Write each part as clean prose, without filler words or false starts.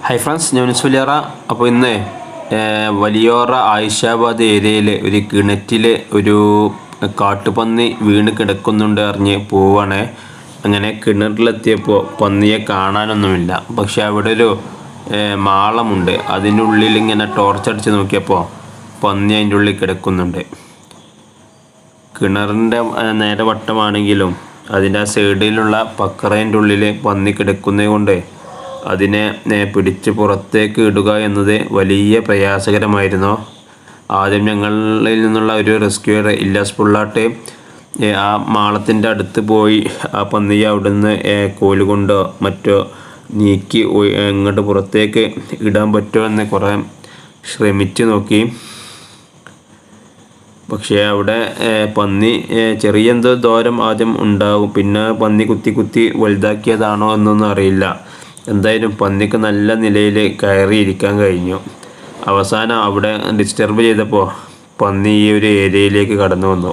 Hi friends, ഞാൻ സുലിയറ. അപ്പോൾ ഇന്ന് വലിയോറ ആയിഷാബാദ് ഏരിയയിൽ ഒരു കിണറ്റിൽ ഒരു കാട്ടുപന്നി വീണ് കിടക്കുന്നുണ്ട് അറിഞ്ഞ് പോവാണ്. അങ്ങനെ കിണറിലെത്തിയപ്പോൾ പന്നിയെ കാണാനൊന്നുമില്ല. പക്ഷെ അവിടെ ഒരു മാളമുണ്ട്. അതിൻ്റെ ഉള്ളിൽ ഇങ്ങനെ ടോർച്ചടിച്ച് നോക്കിയപ്പോൾ പന്നി അതിൻ്റെ ഉള്ളിൽ കിടക്കുന്നുണ്ട്. കിണറിൻ്റെ നേരെ വട്ടമാണെങ്കിലും അതിൻ്റെ ആ സൈഡിലുള്ള പക്കറേൻ്റെ ഉള്ളിൽ പന്നി കിടക്കുന്നത് കൊണ്ട് അതിനെ പിടിച്ച് പുറത്തേക്ക് ഇടുക എന്നത് വലിയ പ്രയാസകരമായിരുന്നു. ആദ്യം ഞങ്ങളിൽ നിന്നുള്ള ഒരു റെസ്ക്യൂർ ഇല്ലാസ് പുള്ളാട്ട് ആ മാളത്തിൻ്റെ അടുത്ത് പോയി ആ പന്നിയെ അവിടുന്ന് കോലുകൊണ്ടോ മറ്റോ നീക്കി ഇങ്ങോട്ട് പുറത്തേക്ക് ഇടാൻ പറ്റുമോ എന്ന് കുറേ ശ്രമിച്ചു നോക്കി. പക്ഷേ അവിടെ പന്നി ചെറിയ എന്തോ ദൂരം ആദ്യം ഉണ്ടാകും, പിന്നെ പന്നി കുത്തി കുത്തി വലുതാക്കിയതാണോ എന്നൊന്നും അറിയില്ല. എന്തായാലും പന്നിക്ക് നല്ല നിലയിൽ കയറിയിരിക്കാൻ കഴിഞ്ഞു. അവസാനം അവിടെ ഡിസ്റ്റർബ് ചെയ്തപ്പോൾ പന്നി ഈ ഒരു ഏരിയയിലേക്ക് കടന്നു വന്നു.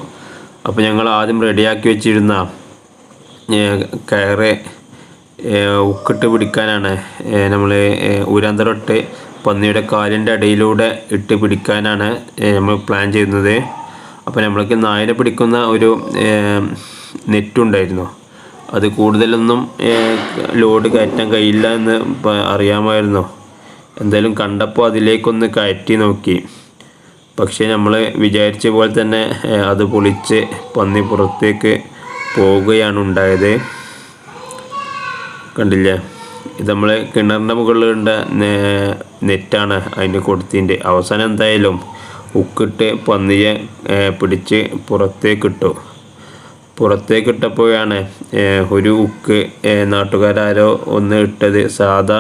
അപ്പോൾ ഞങ്ങൾ ആദ്യം റെഡിയാക്കി വെച്ചിരുന്ന കയറ് ഉക്കിട്ട് പിടിക്കാനാണ്, നമ്മൾ ഊരാന്തരട്ട് പന്നിയുടെ കാലിൻ്റെ അടിയിലൂടെ ഇട്ട് പിടിക്കാനാണ് നമ്മൾ പ്ലാൻ ചെയ്യുന്നത്. അപ്പോൾ നമ്മൾക്ക് നായനെ പിടിക്കുന്ന ഒരു നെറ്റുണ്ടായിരുന്നു. അത് കൂടുതലൊന്നും ലോഡ് കയറ്റാൻ കഴിയില്ല എന്ന് അറിയാമായിരുന്നു. എന്തായാലും കണ്ടപ്പോൾ അതിലേക്കൊന്ന് കയറ്റി നോക്കി. പക്ഷേ നമ്മൾ വിചാരിച്ച പോലെ തന്നെ അത് പൊളിച്ച് പന്നി പുറത്തേക്ക് പോവുകയാണ് ഉണ്ടായത്. കണ്ടില്ലേ, ഇത് നമ്മൾ കിണറിൻ്റെ മുകളിലുണ്ട നെറ്റാണ് അതിൻ്റെ കൊടുത്തിൻ്റെ. അവസാനം എന്തായാലും ഉക്കിട്ട് പന്നിയെ പിടിച്ച് പുറത്തേക്കിട്ടപ്പോഴാണ് ഒരു ഉക്ക് നാട്ടുകാരോ ഒന്ന് ഇട്ടത് സാധാ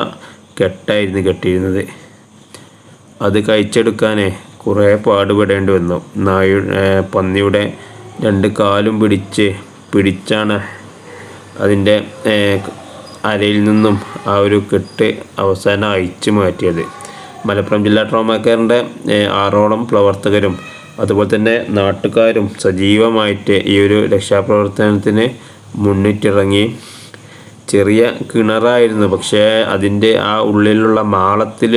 കെട്ടായിരുന്നു കെട്ടിയിരുന്നത്. അത് കഴിച്ചെടുക്കാൻ കുറേ പാടുപെടേണ്ടി വന്നു. പന്നിയുടെ രണ്ട് കാലും പിടിച്ചാണ് അതിൻ്റെ അരയിൽ നിന്നും ആ ഒരു കെട്ട് അവസാനം അയച്ചു മാറ്റിയത്. മലപ്പുറം ജില്ലാ ട്രോമാ കെയറിൻ്റെ 6ഓളം പ്രവർത്തകരും അതുപോലെ തന്നെ നാട്ടുകാരും സജീവമായിട്ട് ഈ ഒരു രക്ഷാപ്രവർത്തനത്തിന് മുന്നിട്ടിറങ്ങി. ചെറിയ കിണറായിരുന്നു, പക്ഷേ അതിൻ്റെ ആ ഉള്ളിലുള്ള മാളത്തിൽ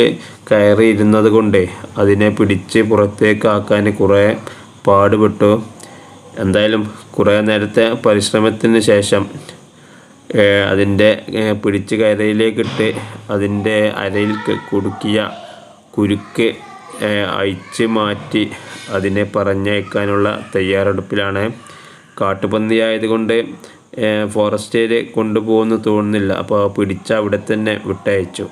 കയറിയിരുന്നത് കൊണ്ട് അതിനെ പിടിച്ച് പുറത്തേക്കാക്കാൻ കുറേ പാടുപെട്ടു. എന്തായാലും കുറേ നേരത്തെ പരിശ്രമത്തിന് ശേഷം അതിൻ്റെ പിടിച്ച് കരയിലേക്കിട്ട് അതിൻ്റെ അരയിൽ കുടുക്കിയ കുരുക്ക് അഴിച്ച് മാറ്റി അതിനെ പറഞ്ഞയക്കാനുള്ള തയ്യാറെടുപ്പിലാണ്. കാട്ടുപന്നി ആയതുകൊണ്ട് ഫോറസ്റ്റിൽ കൊണ്ടുപോകുമെന്ന് തോന്നുന്നില്ല. അപ്പോൾ പിടിച്ച് അവിടെ തന്നെ വിട്ടയച്ചു.